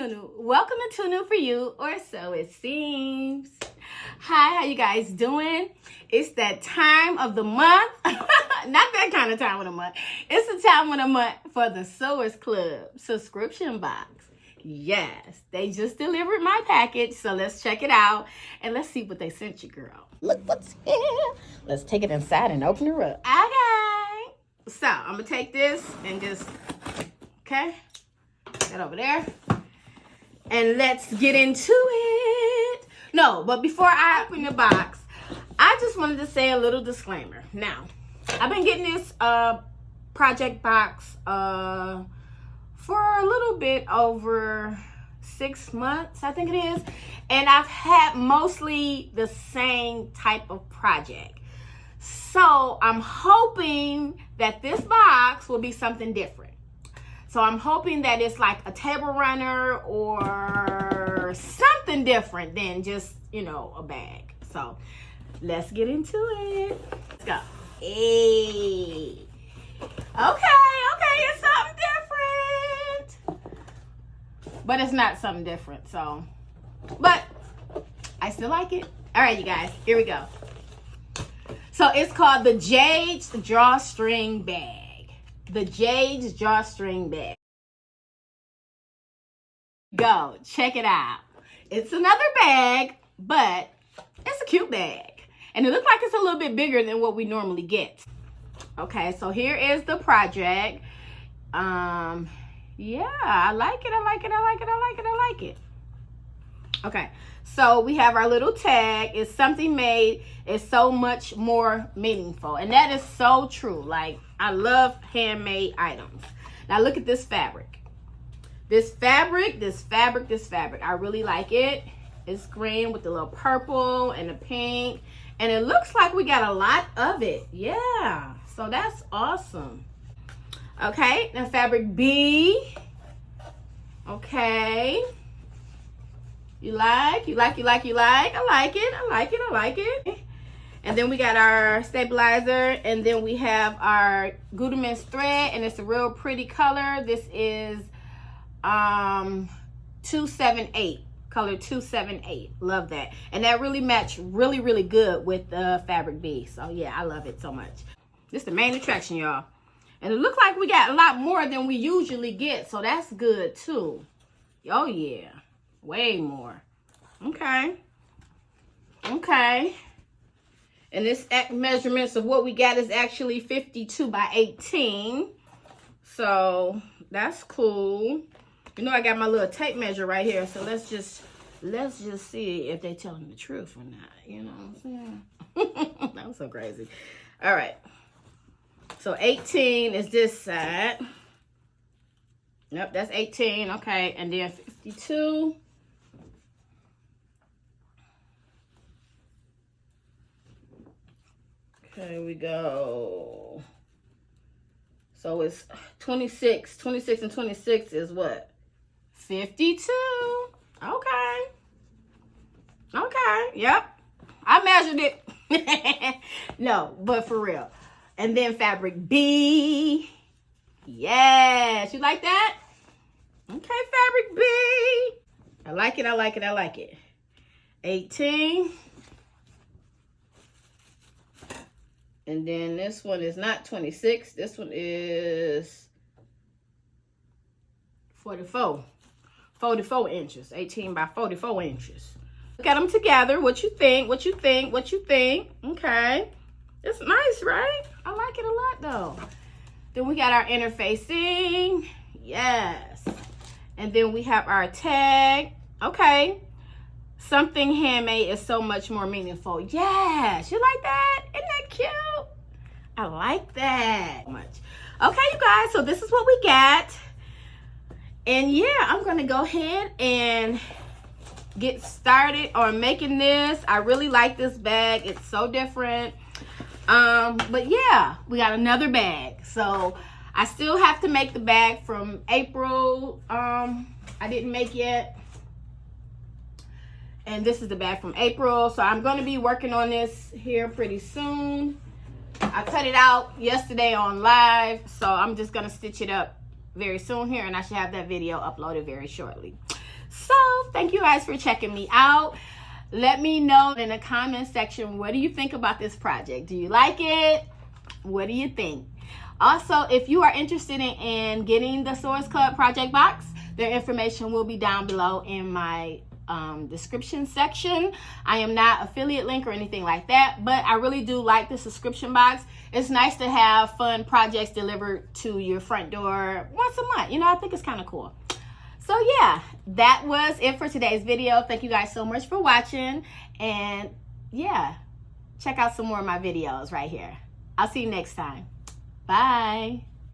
Nunu. Welcome to Too New For You, or so it seems. Hi, how you guys doing? It's that time of the month. Not that kind of time of the month. It's the time of the month for the Sewers Club subscription box. Yes, they just delivered my package, so let's check it out and let's see what they sent you, girl. Look what's here. Let's take it inside and open her up. Okay. So, I'm going to take this and just, okay, that over there. And let's get into it. No, but before I open the box, I just wanted to say a little disclaimer. Now, I've been getting this project box for a little bit over 6 months, I think it is. And I've had mostly the same type of project. So I'm hoping that this box will be something different. So I'm hoping that it's like a table runner or something different than just, you know, a bag. So let's get into it. Let's go. Hey. Okay, it's something different. But it's not something different, so. But I still like it. All right, you guys, here we go. So it's called the Jade's Drawstring Bag. The Jade's Drawstring Bag. Go, check it out. It's another bag, but it's a cute bag. And it looks like it's a little bit bigger than what we normally get. Okay, so here is the project. Yeah, I like it. Okay, so we have our little tag. It's something made is so much more meaningful. And that is so true. Like, I love handmade items. Now look at this fabric. This fabric. I really like it. It's green with the little purple and the pink. And it looks like we got a lot of it. Yeah, so that's awesome. Okay, now fabric B. Okay. You like? I like it. And then we got our stabilizer, and then we have our Gudemans thread, and it's a real pretty color. This is 278, color 278. Love that. And that really matched really good with the fabric B. So yeah, I love it so much. This is the main attraction, y'all. And it looks like we got a lot more than we usually get, so that's good too. Oh yeah, way more. Okay. And this measurements of what we got is actually 52 by 18. So that's cool. You know, I got my little tape measure right here. So let's just see if they're telling the truth or not. You know what I'm saying? That was so crazy. All right. So 18 is this side. Yep, that's 18. Okay. And then 52. Okay, we go. So it's 26. 26 and 26 is what? 52. Okay. Yep. I measured it. No, but for real. And then fabric B. Yes. You like that? Okay, fabric B. I like it. 18. And then this one is not 26. This one is 44. 44 inches. 18 by 44 inches. Look at them together. What you think? Okay. It's nice, right? I like it a lot, though. Then we got our interfacing. Yes. And then we have our tag. Okay. Something handmade is so much more meaningful. Yes, you like that? Isn't that cute? I like that much. Okay, you guys, so this is what we got. And yeah, I'm going to go ahead and get started on making this. I really like this bag. It's so different. But yeah, we got another bag. So I still have to make the bag from April. I didn't make yet. And this is the bag from April. So I'm going to be working on this here pretty soon. I cut it out yesterday on live. So I'm just going to stitch it up very soon here. And I should have that video uploaded very shortly. So thank you guys for checking me out. Let me know in the comment section, what do you think about this project? Do you like it? What do you think? Also, if you are interested in getting the Source Club project box, their information will be down below in my description section. I am not affiliate link or anything like that, but I really do like the subscription box. It's nice to have fun projects delivered to your front door once a month. You know, I think it's kind of cool. So yeah, that was it for today's video. Thank you guys so much for watching, and yeah, check out some more of my videos right here. I'll see you next time. Bye.